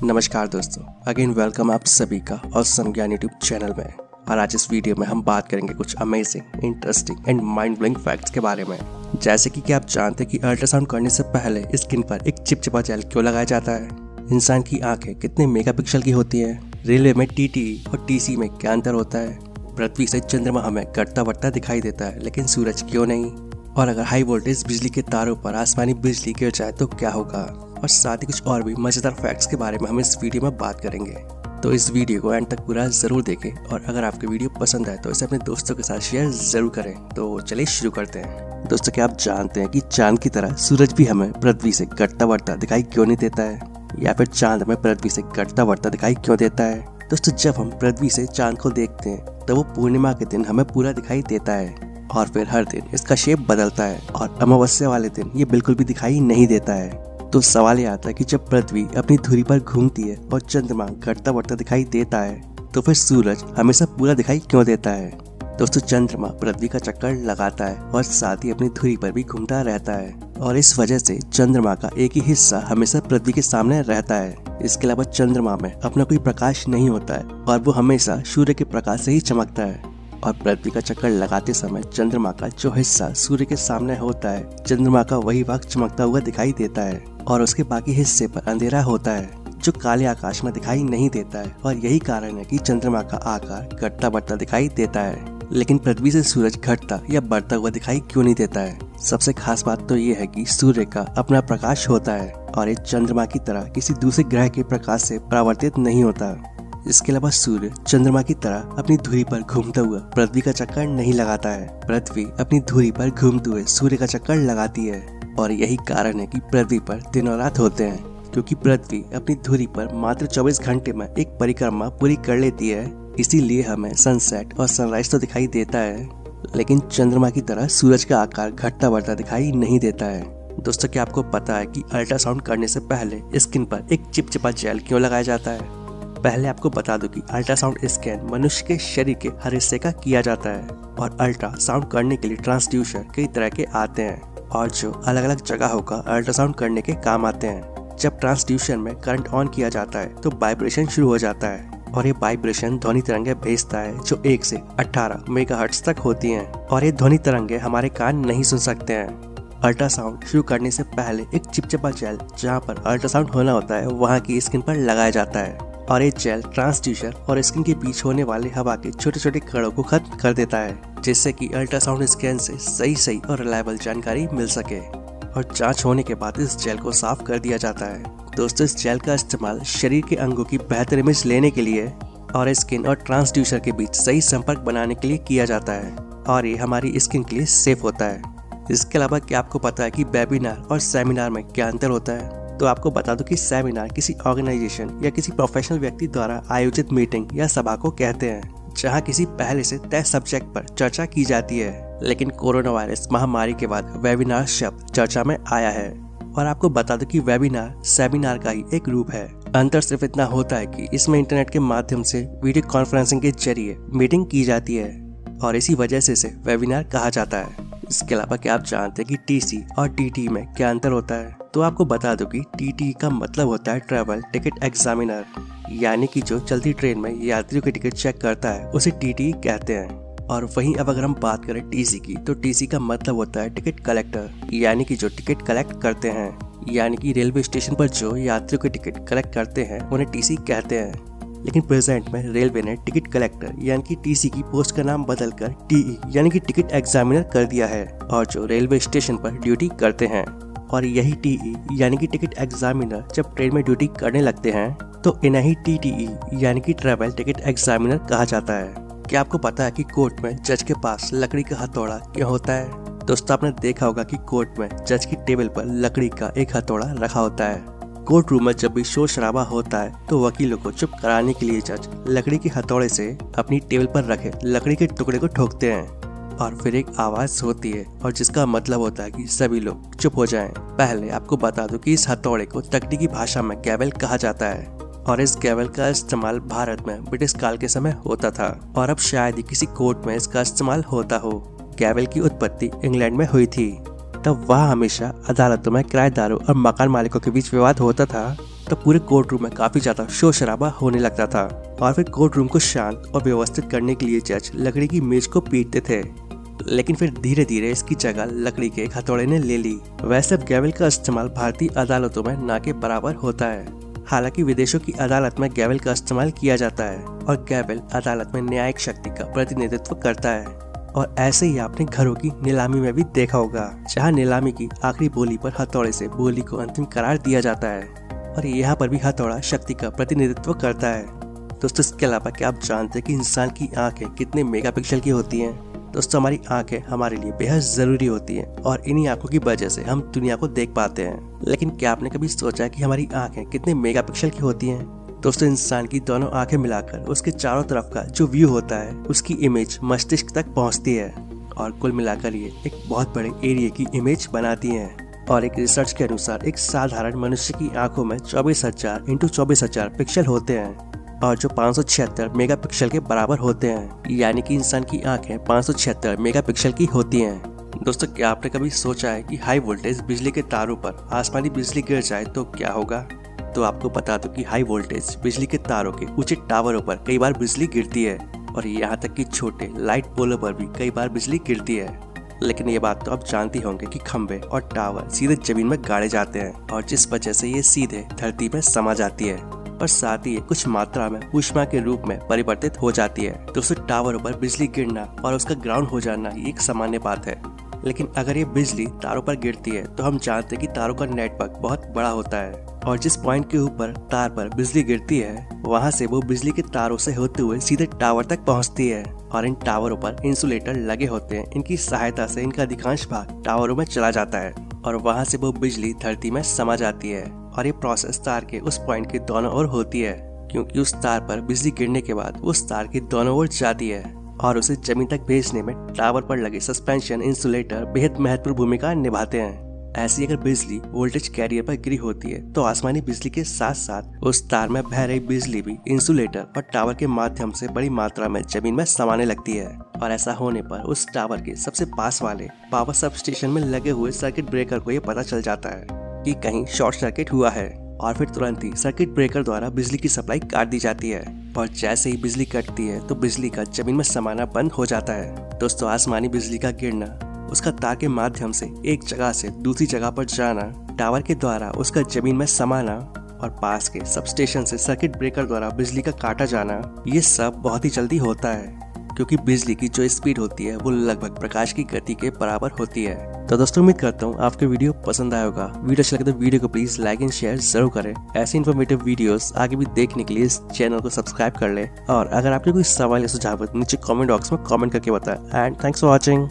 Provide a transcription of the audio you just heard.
नमस्कार दोस्तों, again welcome आप सभी का ऑसम ज्ञान यूट्यूब चैनल में। और आज इस वीडियो में हम बात करेंगे कुछ amazing, interesting and mind blowing facts के बारे में। जैसे कि क्या आप जानते हैं कि अल्ट्रासाउंड करने से पहले स्किन पर एक चिपचिपा जेल क्यों लगाया जाता है? इंसान की आंखें कितने मेगापिक्सल की होती है? रेलवे में टीटीई और टीसी में क्या अंतर होता है? पृथ्वी से चंद्रमा हमें कटता बढ़ता दिखाई देता है, लेकिन सूरज क्यों नहीं? और अगर हाई वोल्टेज बिजली के तारों पर आसमानी बिजली गिर जाए तो क्या होगा? और साथ ही कुछ और भी मजेदार फैक्ट्स के बारे में हम इस वीडियो में बात करेंगे। तो इस वीडियो को एंड तक पूरा जरूर देखें, और अगर आपको वीडियो पसंद आए तो इसे अपने दोस्तों के साथ शेयर जरूर करें। तो चलिए शुरू करते हैं। दोस्तों, क्या आप जानते हैं कि चांद की तरह सूरज भी हमें पृथ्वी से कटता बढ़ता दिखाई क्यों नहीं देता है? या फिर चांद हमें पृथ्वी से कटता बढ़ता दिखाई क्यों देता है? दोस्तों, जब हम पृथ्वी से चांद को देखते हैं तो वो पूर्णिमा के दिन हमें पूरा दिखाई देता है, और फिर हर दिन इसका शेप बदलता है, और अमावस्या वाले दिन ये बिल्कुल भी दिखाई नहीं देता है। तो सवाल ये आता है कि जब पृथ्वी अपनी धुरी पर घूमती है और चंद्रमा घटता बढ़ता दिखाई देता है, तो फिर सूरज हमेशा पूरा दिखाई क्यों देता है? दोस्तों, चंद्रमा पृथ्वी का चक्कर लगाता है और साथ ही अपनी धुरी पर भी घूमता रहता है, और इस वजह से चंद्रमा का एक ही हिस्सा हमेशा पृथ्वी के सामने रहता है। इसके अलावा चंद्रमा में अपना कोई प्रकाश नहीं होता है, और वो हमेशा सूर्य के प्रकाश से ही चमकता है। और पृथ्वी का चक्कर लगाते समय चंद्रमा का जो हिस्सा सूर्य के सामने होता है, चंद्रमा का वही भाग चमकता हुआ दिखाई देता है, और उसके बाकी हिस्से पर अंधेरा होता है जो काले आकाश में दिखाई नहीं देता है। और यही कारण है कि चंद्रमा का आकार घटता बढ़ता दिखाई देता है, लेकिन पृथ्वी से सूरज घटता या बढ़ता हुआ दिखाई क्यों नहीं देता है? सबसे खास बात तो ये है कि सूर्य का अपना प्रकाश होता है, और ये चंद्रमा की तरह किसी दूसरे ग्रह के प्रकाश से परावर्तित नहीं होता। इसके अलावा सूर्य चंद्रमा की तरह अपनी धुरी पर घूमता हुआ पृथ्वी का चक्कर नहीं लगाता है। पृथ्वी अपनी धुरी पर घूमते हुए सूर्य का चक्कर लगाती है, और यही कारण है कि पृथ्वी पर दिन और रात होते हैं, क्योंकि पृथ्वी अपनी धुरी पर मात्र 24 घंटे में एक परिक्रमा पूरी कर लेती है। इसीलिए हमें सनसेट और सनराइज तो दिखाई देता है, लेकिन चंद्रमा की तरह सूरज का आकार घटता बढ़ता दिखाई नहीं देता है। दोस्तों, क्या आपको पता है कि अल्ट्रासाउंड करने से पहले स्किन पर एक चिपचिपा जेल क्यों लगाया जाता है? पहले आपको बता दूं कि अल्ट्रासाउंड स्कैन मनुष्य के शरीर के हर हिस्से का किया जाता है, और अल्ट्रासाउंड करने के लिए ट्रांसड्यूसर कई तरह के आते हैं, और जो अलग अलग जगहों का अल्ट्रासाउंड करने के काम आते हैं। जब ट्रांसड्यूसर में करंट ऑन किया जाता है तो वाइब्रेशन शुरू हो जाता है, और ये वाइब्रेशन ध्वनि तरंगे भेजता है जो 1 से 18 मेगाहर्ट्ज तक होती हैं, और ये ध्वनि तरंगे हमारे कान नहीं सुन सकते हैं। अल्ट्रासाउंड शुरू करने से पहले एक चिपचिपा जेल जहाँ पर अल्ट्रासाउंड होना होता है वहाँ की स्किन पर लगाया जाता है, और ये जेल ट्रांसड्यूसर और स्किन के बीच होने वाले हवा के छोटे छोटे कणों को खत्म कर देता है, जिससे कि अल्ट्रासाउंड स्कैन से सही और रिलायबल जानकारी मिल सके। और जांच होने के बाद इस जेल को साफ कर दिया जाता है। दोस्तों, इस जेल का इस्तेमाल शरीर के अंगों की बेहतर इमेज लेने के लिए और स्किन और ट्रांसड्यूसर के बीच सही संपर्क बनाने के लिए किया जाता है, और ये हमारी स्किन के लिए सेफ होता है। इसके अलावा क्या आपको पता है कि वेबिनार और सेमिनार में क्या अंतर होता है? तो आपको बता दूं कि सेमिनार किसी ऑर्गेनाइजेशन या किसी प्रोफेशनल व्यक्ति द्वारा आयोजित मीटिंग या सभा को कहते हैं, जहां किसी पहले से तय सब्जेक्ट पर चर्चा की जाती है। लेकिन कोरोना वायरस महामारी के बाद वेबिनार शब्द चर्चा में आया है, और आपको बता दूं कि वेबिनार सेमिनार का ही एक रूप है। अंतर सिर्फ इतना होता है कि इसमें इंटरनेट के माध्यम से वीडियो कॉन्फ्रेंसिंग के जरिए मीटिंग की जाती है, और इसी वजह से इसे वेबिनार कहा जाता है। इसके अलावा क्या आप जानते हैं कि टीसी और टीटी में क्या अंतर होता है? तो आपको बता दो कि टीटी का मतलब होता है ट्रैवल टिकट एग्जामिनर, यानी कि जो चलती ट्रेन में यात्रियों की टिकट चेक करता है उसे टीटी कहते हैं। और वहीं अब अगर हम बात करें टीसी की, तो टीसी का मतलब होता है टिकट कलेक्टर, यानी कि जो टिकट कलेक्ट करते हैं, यानी कि रेलवे स्टेशन पर जो यात्रियों की टिकट कलेक्ट करते हैं उन्हें टीसी कहते हैं। लेकिन प्रेजेंट में रेलवे ने टिकट कलेक्टर यानी कि टीसी की पोस्ट का नाम बदलकर टीई यानी कि टिकट एग्जामिनर कर दिया है, और जो रेलवे स्टेशन पर ड्यूटी करते हैं। और यही टीई यानी कि टिकट एग्जामिनर जब ट्रेन में ड्यूटी करने लगते हैं तो इन्हें ही टीटीई यानी कि ट्रैवल टिकट एग्जामिनर कहा जाता है। क्या आपको पता है कि कोर्ट में जज के पास लकड़ी का हथौड़ा क्यों होता है? दोस्तों, आपने देखा होगा कि कोर्ट में जज की टेबल पर लकड़ी का एक हथौड़ा रखा होता है। कोर्ट रूम में जब भी शोर शराबा होता है तो वकीलों को चुप कराने के लिए जज लकड़ी के हथौड़े से अपनी टेबल पर रखे लकड़ी के टुकड़े को ठोकते हैं, और फिर एक आवाज होती है, और जिसका मतलब होता है कि सभी लोग चुप हो जाएं। पहले आपको बता दूं कि इस हथौड़े को तकनीकी भाषा में गैवल कहा जाता है, और इस गैवल का इस्तेमाल भारत में ब्रिटिश काल के समय होता था, और अब शायद ही किसी कोर्ट में इसका इस्तेमाल होता हो। गैवल की उत्पत्ति इंग्लैंड में हुई थी। तब वह हमेशा अदालतों में किराएदारों और मकान मालिकों के बीच विवाद होता था तब पूरे कोर्ट रूम में काफी ज्यादा शोर शराबा होने लगता था और फिर कोर्ट रूम को शांत और व्यवस्थित करने के लिए जज लकड़ी की मेज को पीटते थे। लेकिन फिर धीरे धीरे इसकी जगह लकड़ी के एक हथौड़े ने ले ली। वैसे अब गैवल का इस्तेमाल भारतीय अदालतों में ना के बराबर होता है। हालांकि विदेशों की अदालत में गैवल का इस्तेमाल किया जाता है और गैवल अदालत में न्यायिक शक्ति का प्रतिनिधित्व करता है। और ऐसे ही आपने घरों की नीलामी में भी देखा होगा, जहां नीलामी की आखिरी बोली पर हथौड़े से बोली को अंतिम करार दिया जाता है और यहाँ पर भी हथौड़ा शक्ति का प्रतिनिधित्व करता है। दोस्तों इसके अलावा क्या आप जानते हैं कि इंसान की आंखें कितने मेगापिक्सल की होती हैं? दोस्तों हमारी आंखें हमारे लिए बेहद जरूरी होती हैं और इन्हीं आंखों की वजह से हम दुनिया को देख पाते हैं। लेकिन क्या आपने कभी सोचा है कि हमारी आंखें कितने मेगापिक्सल की होती हैं? दोस्तों इंसान की दोनों आंखें मिलाकर उसके चारों तरफ का जो व्यू होता है उसकी इमेज मस्तिष्क तक पहुंचती है और कुल मिलाकर ये एक बहुत बड़े एरिया की इमेज बनाती है। और एक रिसर्च के अनुसार एक साधारण मनुष्य की आंखों में 24,000 × 24,000 पिक्सल होते हैं और जो 576 मेगापिक्सल के बराबर होते हैं, यानी कि इंसान की आंखें 576 मेगापिक्सल की होती हैं। दोस्तों क्या आपने कभी सोचा है कि हाई वोल्टेज बिजली के तारों पर आसमानी बिजली गिर जाए तो क्या होगा? तो आपको बता दो कि हाई वोल्टेज बिजली के तारों के ऊंचे टावरों पर कई बार बिजली गिरती है और यहाँ तक कि छोटे लाइट पोलों पर भी कई बार बिजली गिरती है। लेकिन ये बात तो आप जानते होंगे कि खंबे और टावर सीधे जमीन में गाड़े जाते हैं और जिस वजह से ये सीधे धरती में समा जाती है और साथ ही कुछ मात्रा में ऊष्मा के रूप में परिवर्तित हो जाती है। दोस्तों टावरों पर बिजली गिरना और उसका ग्राउंड हो जाना ये एक सामान्य बात है। लेकिन अगर ये बिजली तारों पर गिरती है तो हम जानते हैं कि तारों का नेटवर्क बहुत बड़ा होता है और जिस पॉइंट के ऊपर तार पर बिजली गिरती है वहाँ से वो बिजली के तारों से होते हुए सीधे टावर तक पहुँचती है और इन टावरों पर इंसुलेटर लगे होते हैं। इनकी सहायता से इनका अधिकांश भाग टावरों में चला जाता है और वहाँ से वो बिजली धरती में समा जाती है और ये प्रोसेस तार के उस पॉइंट के दोनों ओर होती है, क्योंकि उस तार पर बिजली गिरने के बाद उस तार के दोनों ओर जाती है और उसे जमीन तक भेजने में टावर पर लगे सस्पेंशन इंसुलेटर बेहद महत्वपूर्ण भूमिका निभाते हैं। ऐसी अगर बिजली वोल्टेज कैरियर पर गिरी होती है तो आसमानी बिजली के साथ साथ उस तार में बह रही बिजली भी इंसुलेटर और टावर के माध्यम से बड़ी मात्रा में जमीन में समाने लगती है और ऐसा होने पर उस टावर के सबसे पास वाले पावर सब स्टेशन में लगे हुए सर्किट ब्रेकर को ये पता चल जाता है कि कहीं शॉर्ट सर्किट हुआ है और फिर तुरंत ही सर्किट ब्रेकर द्वारा बिजली की सप्लाई काट दी जाती है और जैसे ही बिजली कटती है तो बिजली का जमीन में समाना बंद हो जाता है। दोस्तों आसमानी बिजली का गिरना, उसका तार के माध्यम से एक जगह से दूसरी जगह पर जाना, टावर के द्वारा उसका जमीन में समाना और पास के सब स्टेशन से सर्किट ब्रेकर द्वारा बिजली का काटा जाना, ये सब बहुत ही जल्दी होता है क्योंकि बिजली की जो स्पीड होती है वो लगभग प्रकाश की गति के बराबर होती है। तो दोस्तों उम्मीद करता हूँ आपको वीडियो पसंद आया होगा। वीडियो अच्छा लगे तो वीडियो को प्लीज लाइक एंड शेयर जरूर करें। ऐसे इन्फॉर्मेटिव वीडियोस आगे भी देखने के लिए इस चैनल को सब्सक्राइब कर ले और अगर आपके कोई सवाल या सुझाव है नीचे कमेंट बॉक्स में कमेंट करके बताएं। And thanks for watching.